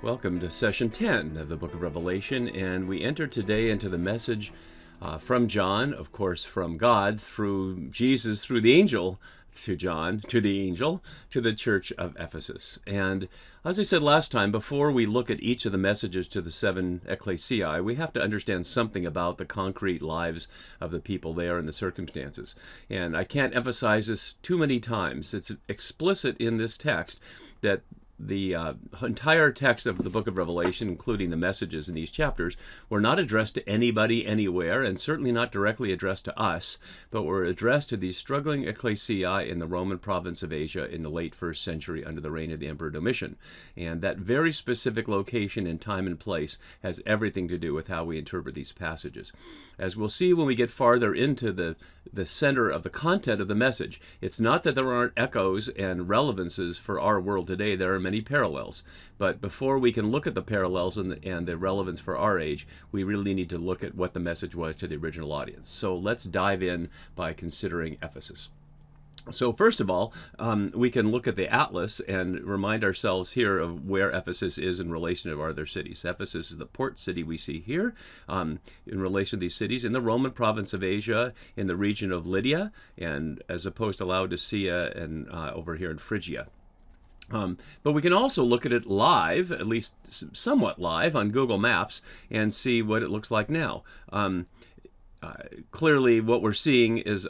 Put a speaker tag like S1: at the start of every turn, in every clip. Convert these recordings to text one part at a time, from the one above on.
S1: Welcome to session 10 of the book of Revelation, and we enter today into the message from John, of course from God, through Jesus, through the angel to John, to the angel, to the church of Ephesus. And as I said last time, before we look at each of the messages to the seven ekklesiai, we have to understand something about the concrete lives of the people there and the circumstances. And I can't emphasize this too many times. It's explicit in this text that the entire text of the book of Revelation, including the messages in these chapters, were not addressed to anybody anywhere, and certainly not directly addressed to us, but were addressed to these struggling ekklesiai in the Roman province of Asia in the late 1st century under the reign of the Emperor Domitian. And that very specific location and time and place has everything to do with how we interpret these passages. As we'll see when we get farther into the center of the content of the message, it's not that there aren't echoes and relevances for our world today. There are many parallels. But before we can look at the parallels and the relevance for our age, we really need to look at what the message was to the original audience. So let's dive in by considering Ephesus. So first of all, we can look at the atlas and remind ourselves here of where Ephesus is in relation to our other cities. Ephesus is the port city we see here in relation to these cities in the Roman province of Asia, in the region of Lydia, and as opposed to Laodicea and over here in Phrygia. But we can also look at it live, at least somewhat live, on Google Maps and see what it looks like now. Clearly what we're seeing is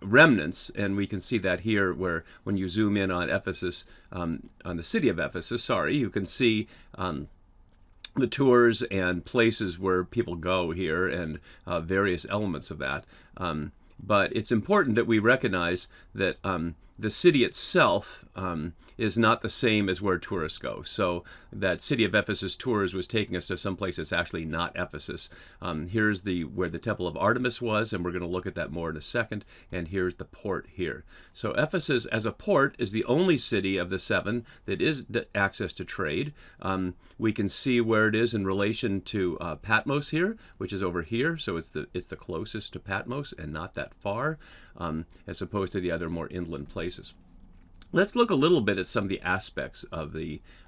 S1: remnants, and we can see that here where when you zoom in on Ephesus, on the city of Ephesus, you can see the tours and places where people go here and various elements of that. But it's important that we recognize that the city itself is not the same as where tourists go. So that city of Ephesus tours was taking us to some place that's actually not Ephesus. Here's where the temple of Artemis was, and we're going to look at that more in a second. And here's the port here. So Ephesus as a port is the only city of the seven that is access to trade. We can see where it is in relation to Patmos here, which is over here. So it's the closest to Patmos and not that far, as opposed to the other more inland places. Let's look a little bit at some of the aspects of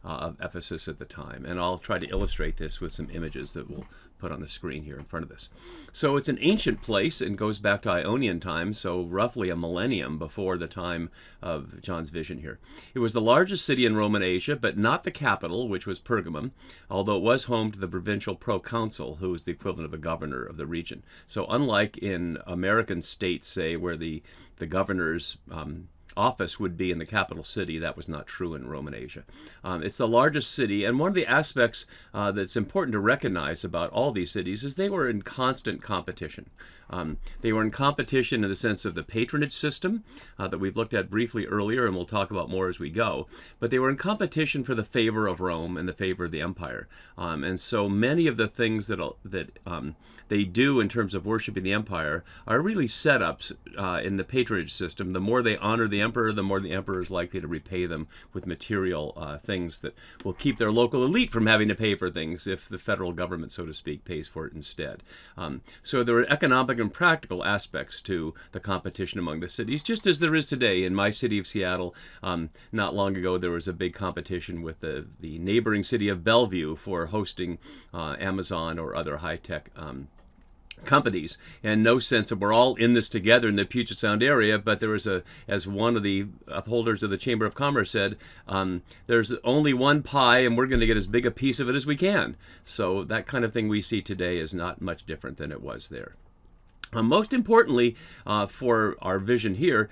S1: of Ephesus at the time, and I'll try to illustrate this with some images that we'll put on the screen here in front of us. So it's an ancient place and goes back to Ionian times, so roughly a millennium before the time of John's vision here. It was the largest city in Roman Asia, but not the capital, which was Pergamum, although it was home to the provincial proconsul, who was the equivalent of the governor of the region. So unlike in American states, say, where the governor's office would be in the capital city, that was not true in Roman Asia. It's the largest city, and one of the aspects that's important to recognize about all these cities is they were in constant competition. They were in competition in the sense of the patronage system that we've looked at briefly earlier, and we'll talk about more as we go. But they were in competition for the favor of Rome and the favor of the empire. And so many of the things that they do in terms of worshiping the empire are really setups in the patronage system. The more they honor the emperor, the more the emperor is likely to repay them with material things that will keep their local elite from having to pay for things if the federal government, so to speak, pays for it instead. So there were economic and practical aspects to the competition among the cities, just as there is today. In my city of Seattle, not long ago, there was a big competition with the neighboring city of Bellevue for hosting Amazon or other high-tech companies, and no sense of we're all in this together in the Puget Sound area, but there was as one of the upholders of the Chamber of Commerce said, there's only one pie and we're going to get as big a piece of it as we can. So that kind of thing we see today is not much different than it was there. Most importantly, for our vision here,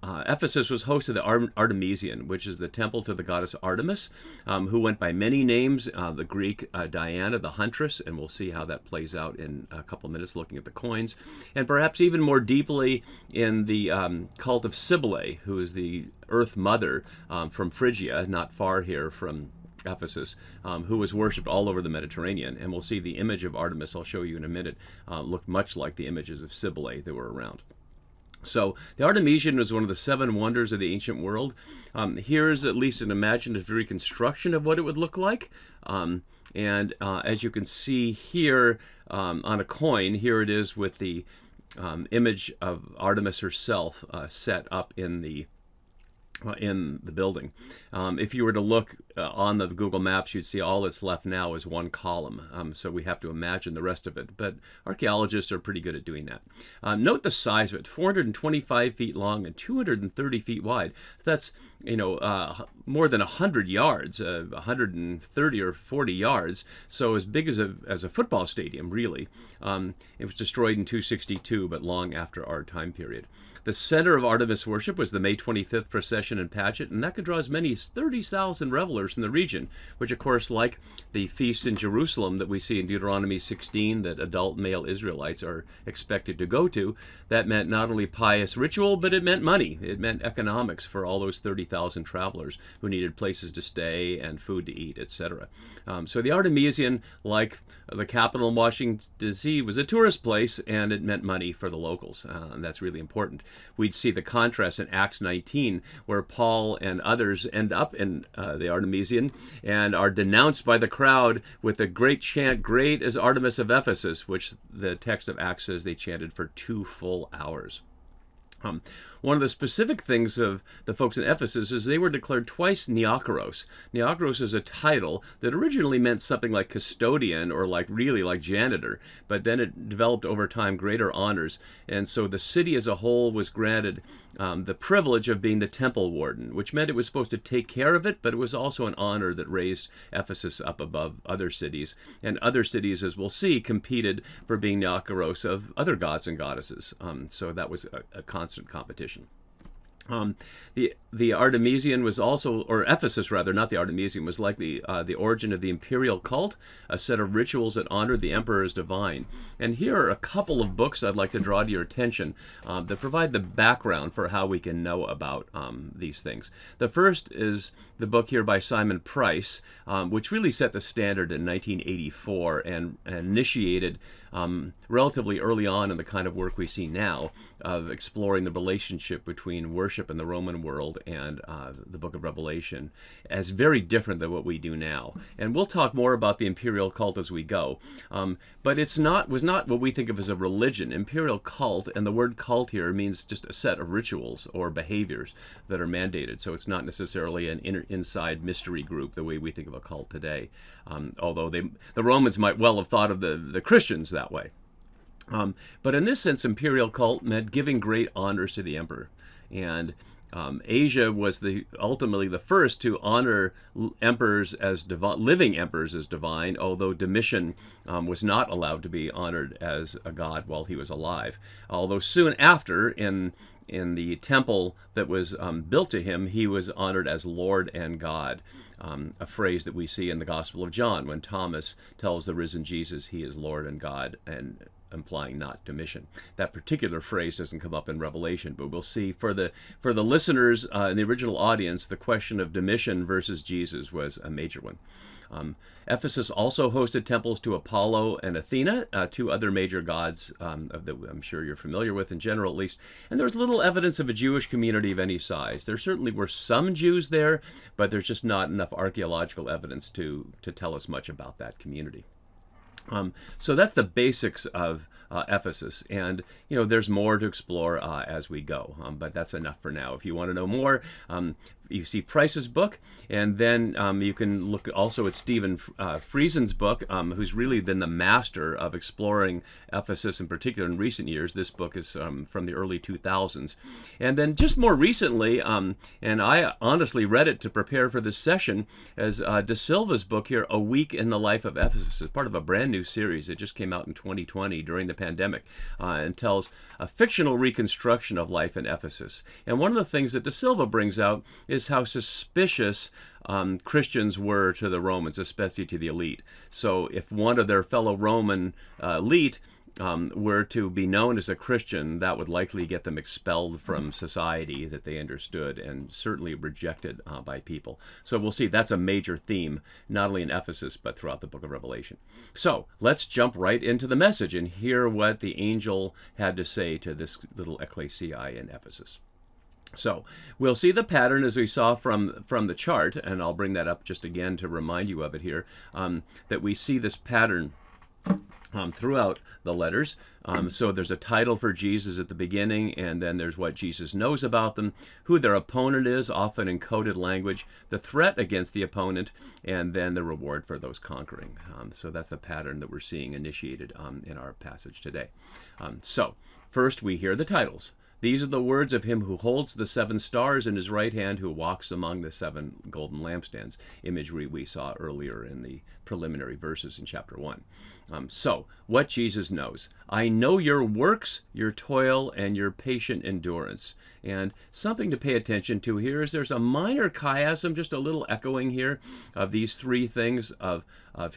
S1: Ephesus was host to the Artemisian, which is the temple to the goddess Artemis, who went by many names, the Greek Diana, the huntress, and we'll see how that plays out in a couple of minutes looking at the coins, and perhaps even more deeply in the cult of Cybele, who is the earth mother from Phrygia, not far here from Ephesus, who was worshipped all over the Mediterranean. And we'll see the image of Artemis, I'll show you in a minute, looked much like the images of Cybele that were around. So the Artemisian was one of the seven wonders of the ancient world. Here's at least an imaginative reconstruction of what it would look like. And as you can see here on a coin, here it is with the image of Artemis herself set up in the building. If you were to look on the Google Maps, you'd see all that's left now is one column. So we have to imagine the rest of it. But archaeologists are pretty good at doing that. Note the size of it: 425 feet long and 230 feet wide. So that's more than 100 yards, 130 or 40 yards. So as big as a football stadium, really. It was destroyed in 262, but long after our time period. The center of Artemis worship was the May 25th procession and pageant, and that could draw as many as 30,000 revelers in the region, which, of course, like the feast in Jerusalem that we see in Deuteronomy 16 that adult male Israelites are expected to go to, that meant not only pious ritual, but it meant money. It meant economics for all those 30,000 travelers who needed places to stay and food to eat, etc. So the Artemisian, like the capital in Washington, D.C., was a tourist place, and it meant money for the locals, and that's really important. We'd see the contrast in Acts 19, where Paul and others end up in the Artemisian and are denounced by the crowd with a great chant, "Great is Artemis of Ephesus," which the text of Acts says they chanted for 2 full hours. One of the specific things of the folks in Ephesus is they were declared twice neokoros. Neokoros is a title that originally meant something like custodian or like janitor, but then it developed over time greater honors. And so the city as a whole was granted the privilege of being the temple warden, which meant it was supposed to take care of it, but it was also an honor that raised Ephesus up above other cities. And other cities, as we'll see, competed for being neokoros of other gods and goddesses. So that was a constant competition. The Artemisian was also, or Ephesus rather, not the Artemisian, was like the origin of the imperial cult, a set of rituals that honored the emperor as divine. And here are a couple of books I'd like to draw to your attention that provide the background for how we can know about these things. The first is the book here by Simon Price, which really set the standard in 1984 and initiated relatively early on in the kind of work we see now of exploring the relationship between worship in the Roman world and the book of Revelation as very different than what we do now. And we'll talk more about the imperial cult as we go. But was not what we think of as a religion. Imperial cult, and the word cult here means just a set of rituals or behaviors that are mandated. So it's not necessarily an inside mystery group the way we think of a cult today. Although the Romans might well have thought of the Christians that way. But in this sense, imperial cult meant giving great honors to the emperor. And Asia was ultimately the first to honor emperors as living emperors as divine, although Domitian was not allowed to be honored as a god while he was alive. Although soon after, in the temple that was built to him, he was honored as Lord and God, a phrase that we see in the Gospel of John when Thomas tells the risen Jesus he is Lord and God, and implying not Domitian. That particular phrase doesn't come up in Revelation, but we'll see for the listeners in the original audience, the question of Domitian versus Jesus was a major one. Ephesus also hosted temples to Apollo and Athena, two other major gods that I'm sure you're familiar with in general at least. And there's little evidence of a Jewish community of any size. There certainly were some Jews there, but there's just not enough archaeological evidence to tell us much about that community. So that's the basics of Ephesus, and there's more to explore as we go, but that's enough for now. If you want to know more, you see Price's book, and then you can look also at Stephen Friesen's book, who's really been the master of exploring Ephesus in particular in recent years. This book is from the early 2000s. And then just more recently, and I honestly read it to prepare for this session, as De Silva's book here, A Week in the Life of Ephesus. It's part of a brand new series. It just came out in 2020 during the pandemic, and tells a fictional reconstruction of life in Ephesus. And one of the things that De Silva brings out is how suspicious Christians were to the Romans, especially to the elite. So if one of their fellow Roman elite were to be known as a Christian, that would likely get them expelled from society that they understood, and certainly rejected by people. So we'll see that's a major theme, not only in Ephesus, but throughout the book of Revelation. So let's jump right into the message and hear what the angel had to say to this little ekklesia in Ephesus. So we'll see the pattern as we saw from the chart, and I'll bring that up just again to remind you of it here, that we see this pattern throughout the letters. So there's a title for Jesus at the beginning, and then there's what Jesus knows about them, who their opponent is, often in coded language, the threat against the opponent, and then the reward for those conquering. So that's the pattern that we're seeing initiated in our passage today. So first we hear the titles. These are the words of him who holds the 7 stars in his right hand, who walks among the 7 golden lampstands, imagery we saw earlier in the preliminary verses in chapter 1. So, what Jesus knows. I know your works, your toil, and your patient endurance. And something to pay attention to here is there's a minor chiasm, just a little echoing here, of these 3 things of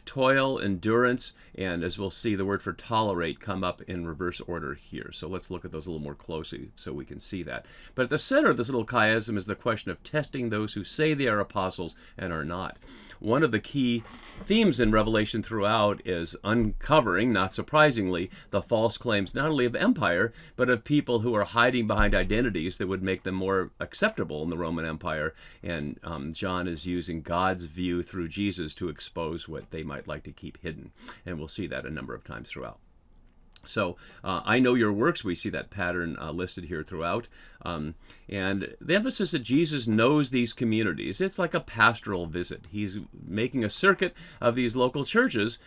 S1: toil, endurance, and as we'll see, the word for tolerate come up in reverse order here. So let's look at those a little more closely so we can see that. But at the center of this little chiasm is the question of testing those who say they are apostles and are not. One of the key themes in Revelation throughout is uncovering, not surprisingly, the false claims not only of empire, but of people who are hiding behind identities that would make them more acceptable in the Roman Empire. And John is using God's view through Jesus to expose what they might like to keep hidden. And we'll see that a number of times throughout. So I know your works. We see that pattern listed here throughout. And the emphasis that Jesus knows these communities. It's like a pastoral visit. He's making a circuit of these local churches,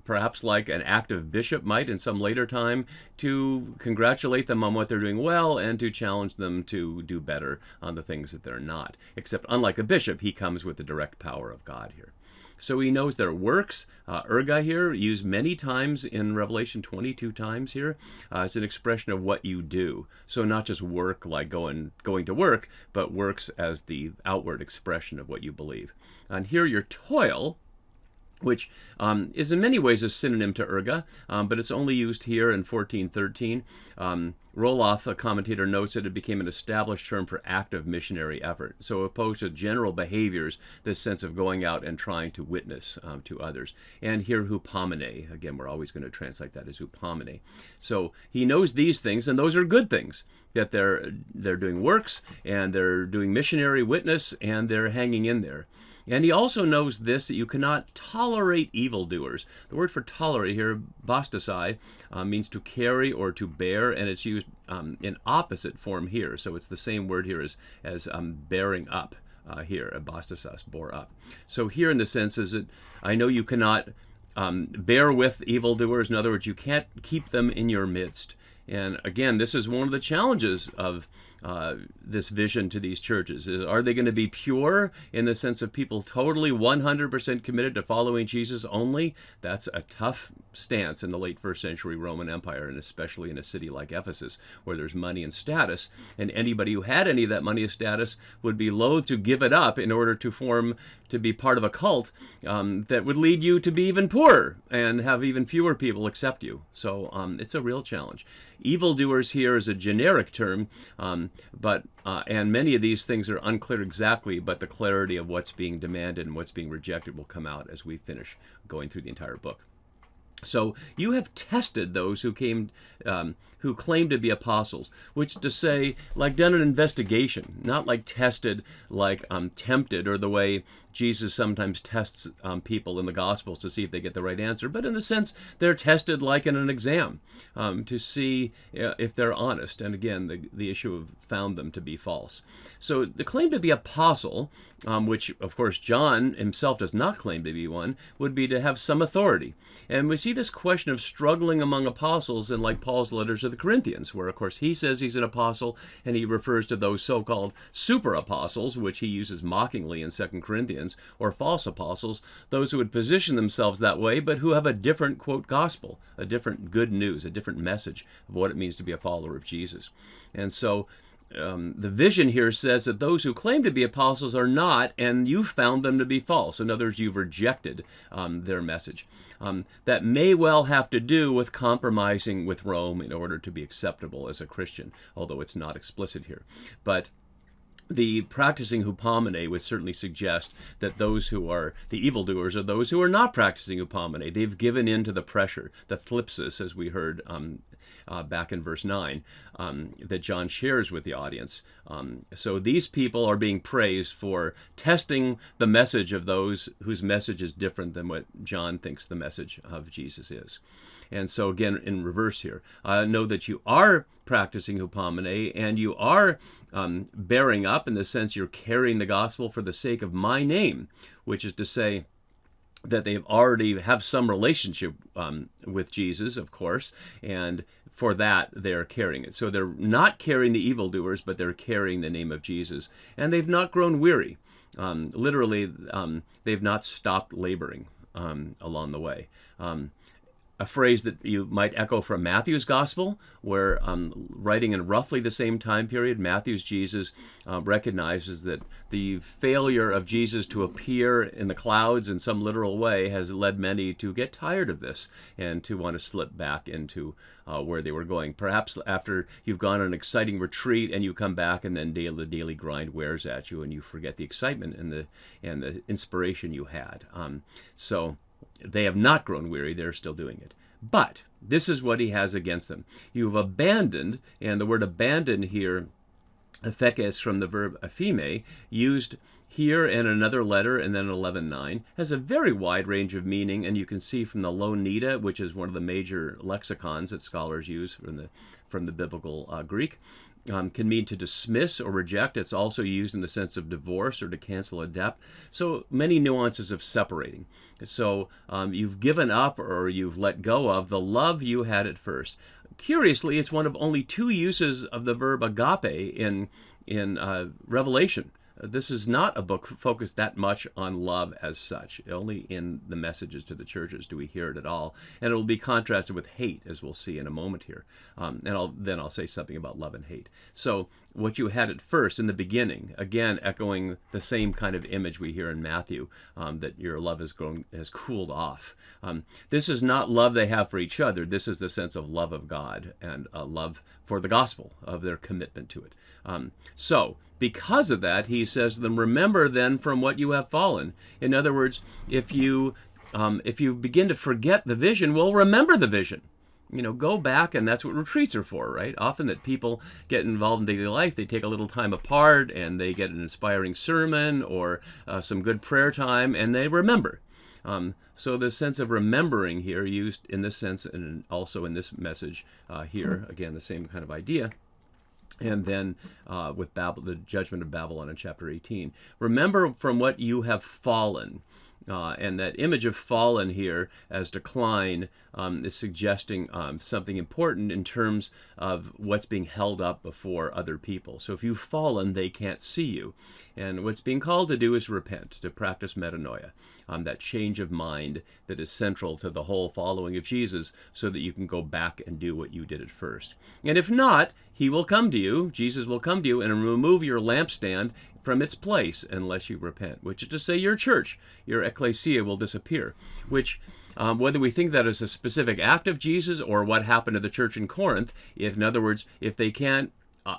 S1: perhaps like an active bishop might in some later time, to congratulate them on what they're doing well and to challenge them to do better on the things that they're not. Except unlike a bishop, he comes with the direct power of God here. So he knows their works. Erga here, used many times in Revelation, 22 times here, as an expression of what you do. So not just work like going to work, but works as the outward expression of what you believe. And here your toil, which is in many ways a synonym to erga, but it's only used here in 14:13. Roloff, a commentator, notes that it became an established term for active missionary effort. So opposed to general behaviors, this sense of going out and trying to witness to others. And here hupomene, again, we're always going to translate that as hupomene. So he knows these things, and those are good things, that they're doing works, and they're doing missionary witness, and they're hanging in there. And he also knows this, that you cannot tolerate evildoers. The word for tolerate here, bastasai, means to carry or to bear, and it's used in opposite form here. So it's the same word here as bearing up here, bastasas, bore up. So here in the sense is that I know you cannot bear with evildoers. In other words, you can't keep them in your midst. And again, this is one of the challenges of this vision to these churches. Are they going to be pure in the sense of people totally 100% committed to following Jesus only? That's a tough stance in the late 1st century Roman Empire, and especially in a city like Ephesus, where there's money and status. And anybody who had any of that money and status would be loath to give it up in order to be part of a cult that would lead you to be even poorer and have even fewer people accept you. So it's a real challenge. Evildoers here is a generic term, but many of these things are unclear exactly, but the clarity of what's being demanded and what's being rejected will come out as we finish going through the entire book. So you have tested those who claim to be apostles, which to say, like done an investigation, not like tested, like tempted, or the way Jesus sometimes tests people in the Gospels to see if they get the right answer, but in the sense they're tested like in an exam to see if they're honest. And again, the issue of found them to be false. So the claim to be apostle, which of course John himself does not claim to be one, would be to have some authority. And we see this question of struggling among apostles in like Paul's letters to the Corinthians, where of course he says he's an apostle, and he refers to those so-called super apostles, which he uses mockingly in 2 Corinthians, or false apostles, those who would position themselves that way, but who have a different, quote, gospel, a different good news, a different message of what it means to be a follower of Jesus. And so the vision here says that those who claim to be apostles are not, and you've found them to be false. In other words, you've rejected their message. That may well have to do with compromising with Rome in order to be acceptable as a Christian, although it's not explicit here. But the practicing hupomene would certainly suggest that those who are the evildoers are those who are not practicing hupomene. They've given in to the pressure, the thlipsis, as we heard back in verse 9, that John shares with the audience. So these people are being praised for testing the message of those whose message is different than what John thinks the message of Jesus is. And so again, in reverse here, know that you are practicing hupomene, and you are bearing up, in the sense you're carrying the gospel for the sake of my name, which is to say that they already have some relationship with Jesus, of course, and for that they're carrying it. So they're not carrying the evildoers, but they're carrying the name of Jesus, and they've not grown weary. Literally, they've not stopped laboring along the way. A phrase that you might echo from Matthew's gospel, where writing in roughly the same time period, Matthew's Jesus recognizes that the failure of Jesus to appear in the clouds in some literal way has led many to get tired of this and to want to slip back into where they were going. Perhaps after you've gone on an exciting retreat and you come back, and then the daily grind wears at you and you forget the excitement and the inspiration you had. So they have not grown weary, they're still doing it. But this is what he has against them. You've abandoned, and the word abandon here, ethekes, from the verb ephime, used here in another letter and then 11:9, has a very wide range of meaning, and you can see from the Lonita, which is one of the major lexicons that scholars use from the biblical Greek, can mean to dismiss or reject. It's also used in the sense of divorce or to cancel a debt. So many nuances of separating. So you've given up or you've let go of the love you had at first. Curiously, it's one of only 2 uses of the verb agape in Revelation. This is not a book focused that much on love as such. Only in the messages to the churches do we hear it at all. And it will be contrasted with hate, as we'll see in a moment here. And I'll say something about love and hate. So what you had at first, in the beginning, again, echoing the same kind of image we hear in Matthew, that your love has cooled off. This is not love they have for each other. This is the sense of love of God and love for the gospel, of their commitment to it. So because of that, he says to them, remember then from what you have fallen. In other words, if you begin to forget the vision, well, remember the vision. Go back, and that's what retreats are for, right? Often that people get involved in daily life, they take a little time apart, and they get an inspiring sermon or some good prayer time, and they remember. So the sense of remembering here, used in this sense and also in this message here, again, the same kind of idea. And then with the judgment of Babylon in chapter 18. Remember from what you have fallen. And that image of fallen here as decline is suggesting something important in terms of what's being held up before other people. So if you've fallen, they can't see you. And what's being called to do is repent, to practice metanoia, that change of mind that is central to the whole following of Jesus, so that you can go back and do what you did at first. And if not, he will come to you, Jesus will come to you, and remove your lampstand from its place unless you repent, which is to say your church, your ekklesia, will disappear, which whether we think that is a specific act of Jesus or what happened to the church in Corinth, in other words, if they can't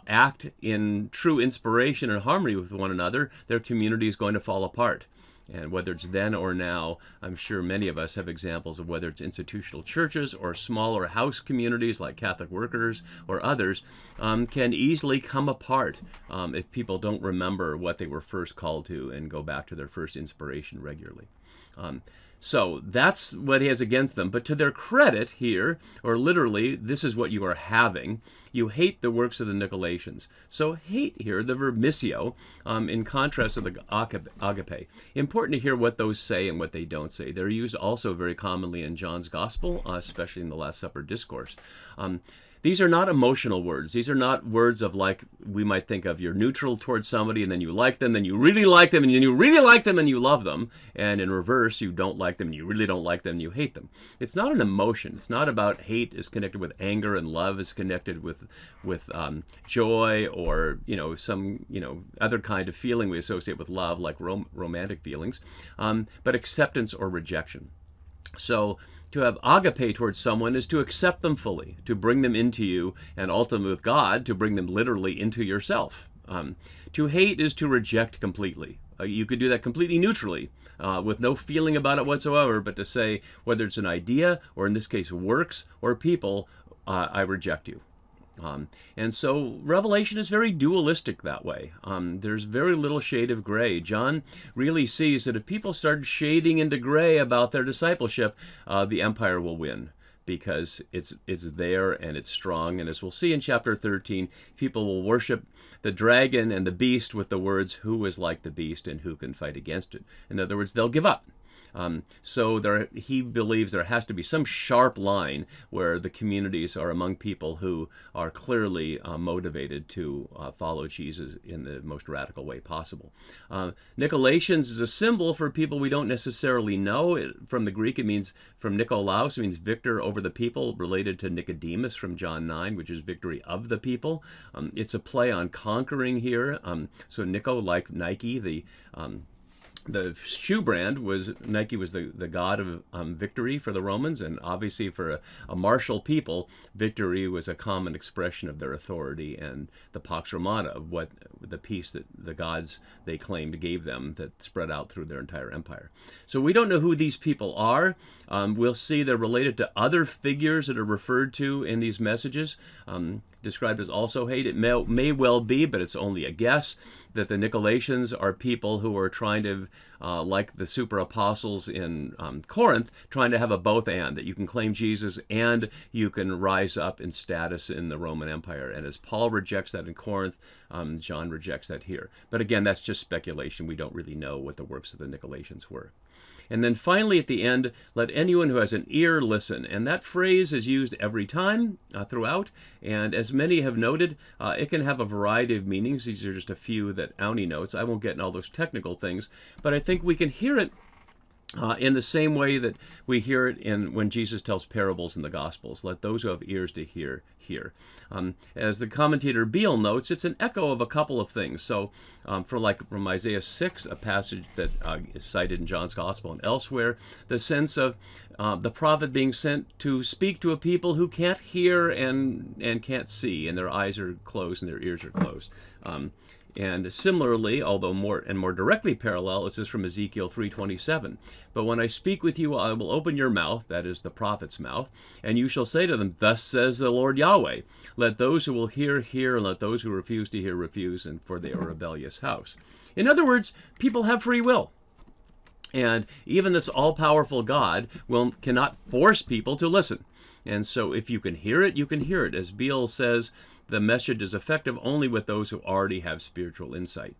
S1: act in true inspiration and harmony with one another, their community is going to fall apart. And whether it's then or now, I'm sure many of us have examples of whether it's institutional churches or smaller house communities like Catholic workers or others, can easily come apart if people don't remember what they were first called to and go back to their first inspiration regularly. So that's what he has against them. But to their credit here, or literally, this is what you are having. You hate the works of the Nicolaitans. So hate here, the verb missio, in contrast to the agape. Important to hear what those say and what they don't say. They're used also very commonly in John's Gospel, especially in the Last Supper discourse. These are not emotional words. These are not words of, like we might think of, you're neutral towards somebody and then you like them, then you really like them, and then you really like them and you love them. And in reverse, you don't like them and you really don't like them and you hate them. It's not an emotion. It's not about hate is connected with anger and love is connected with joy or, some, other kind of feeling we associate with love, like romantic feelings, but acceptance or rejection. So to have agape towards someone is to accept them fully, to bring them into you, and ultimately with God, to bring them literally into yourself. To hate is to reject completely. You could do that completely neutrally, with no feeling about it whatsoever, but to say whether it's an idea, or in this case works, or people, I reject you. And so Revelation is very dualistic that way. There's very little shade of gray. John really sees that if people start shading into gray about their discipleship, the empire will win, because it's there and it's strong. And as we'll see in chapter 13, people will worship the dragon and the beast with the words, "Who is like the beast and who can fight against it?" In other words, they'll give up. So he believes there has to be some sharp line where the communities are among people who are clearly motivated to follow Jesus in the most radical way possible. Nicolaitans is a symbol for people we don't necessarily know. From the Greek, it means, from Nikolaos, it means victor over the people, related to Nicodemus from John 9, which is victory of the people. It's a play on conquering here. So Nico, like Nike, the shoe brand, was Nike was the god of victory for the Romans, and obviously for a martial people, victory was a common expression of their authority and the Pax Romana, of what the peace that the gods they claimed gave them, that spread out through their entire empire. So we don't know who these people are. We'll see they're related to other figures that are referred to in these messages, described as also hate. It may well be, but it's only a guess, that the Nicolaitans are people who are trying to, like the super apostles in Corinth, trying to have a both and, that you can claim Jesus and you can rise up in status in the Roman Empire. And as Paul rejects that in Corinth, John rejects that here. But again, that's just speculation. We don't really know what the works of the Nicolaitans were. And then finally at the end, let anyone who has an ear listen. And that phrase is used every time throughout. And as many have noted, it can have a variety of meanings. These are just a few that Auni notes. I won't get in all those technical things, but I think we can hear it in the same way that we hear it when Jesus tells parables in the Gospels. Let those who have ears to hear, hear. As the commentator Beale notes, it's an echo of a couple of things. So from Isaiah 6, a passage that is cited in John's Gospel and elsewhere, the sense of the prophet being sent to speak to a people who can't hear and can't see, and their eyes are closed and their ears are closed. And similarly, although more directly parallel, this is from Ezekiel 3:27. But when I speak with you, I will open your mouth, that is the prophet's mouth, and you shall say to them, thus says the Lord Yahweh. Let those who will hear, hear, and let those who refuse to hear, refuse, and for they are a rebellious house. In other words, people have free will. And even this all-powerful God cannot force people to listen. And so if you can hear it, you can hear it. As Beale says, the message is effective only with those who already have spiritual insight.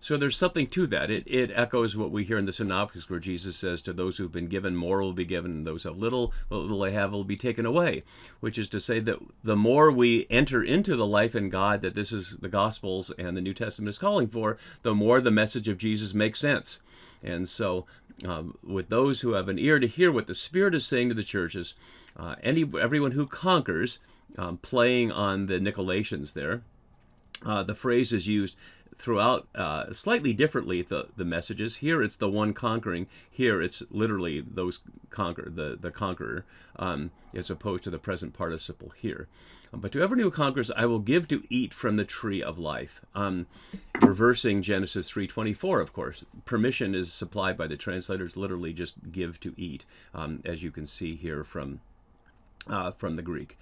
S1: So there's something to that. It echoes what we hear in the Synoptics, where Jesus says, to those who've been given, more will be given, and those who have little, what little they have will be taken away. Which is to say that the more we enter into the life in God that this is the Gospels and the New Testament is calling for, the more the message of Jesus makes sense. And so with those who have an ear to hear what the Spirit is saying to the churches, everyone who conquers, playing on the Nicolaitans there, the phrase is used throughout slightly differently, the messages. Here it's the one conquering. Here it's literally those the conqueror, as opposed to the present participle here. But to everyone who conquers, I will give to eat from the tree of life. Reversing Genesis 3:24, of course. Permission is supplied by the translators, literally just give to eat, as you can see here from the Greek.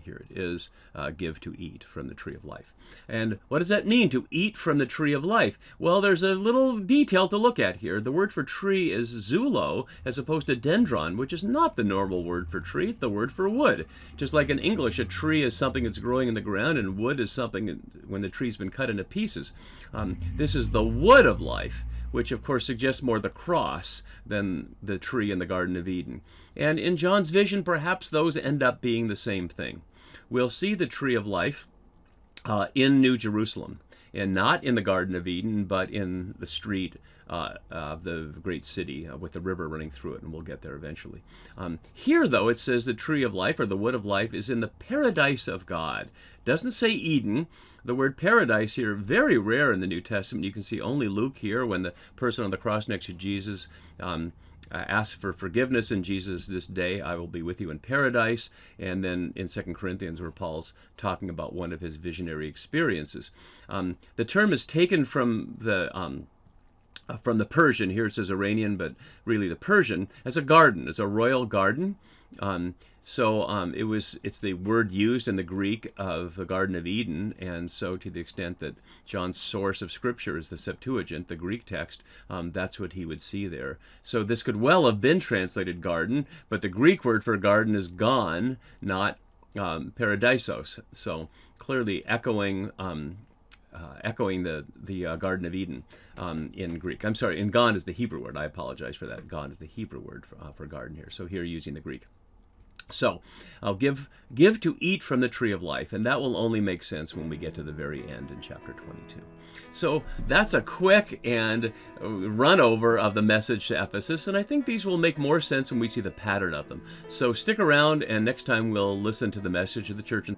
S1: Here it is, give to eat from the tree of life. And what does that mean, to eat from the tree of life? Well, there's a little detail to look at here. The word for tree is zulo, as opposed to dendron, which is not the normal word for tree. It's the word for wood. Just like in English, a tree is something that's growing in the ground, and wood is something when the tree's been cut into pieces. This is the wood of life, which of course suggests more the cross than the tree in the Garden of Eden. And in John's vision, perhaps those end up being the same thing. We'll see the tree of life in New Jerusalem, and not in the Garden of Eden, but in the street of the great city with the river running through it, and we'll get there eventually. Here, though, it says the tree of life, or the wood of life, is in the paradise of God. It doesn't say Eden. The word paradise here, very rare in the New Testament. You can see only Luke here, when the person on the cross next to Jesus asks for forgiveness, and Jesus, this day I will be with you in paradise. And then in 2 Corinthians, where Paul's talking about one of his visionary experiences. The term is taken from the Persian. Here it says Iranian, but really the Persian, as a garden, as a royal garden. So it's the word used in the Greek of the Garden of Eden, and so to the extent that John's source of Scripture is the Septuagint, the Greek text, that's what he would see there. So this could well have been translated garden, but the Greek word for garden is gon, not paradisos. So clearly echoing the Garden of Eden in Greek. I'm sorry, in gon is the Hebrew word. I apologize for that. Gon is the Hebrew word for garden here. So here using the Greek. So, I'll give to eat from the tree of life, and that will only make sense when we get to the very end in chapter 22. So, that's a quick and run over of the message to Ephesus, and I think these will make more sense when we see the pattern of them. So, stick around, and next time we'll listen to the message of the church in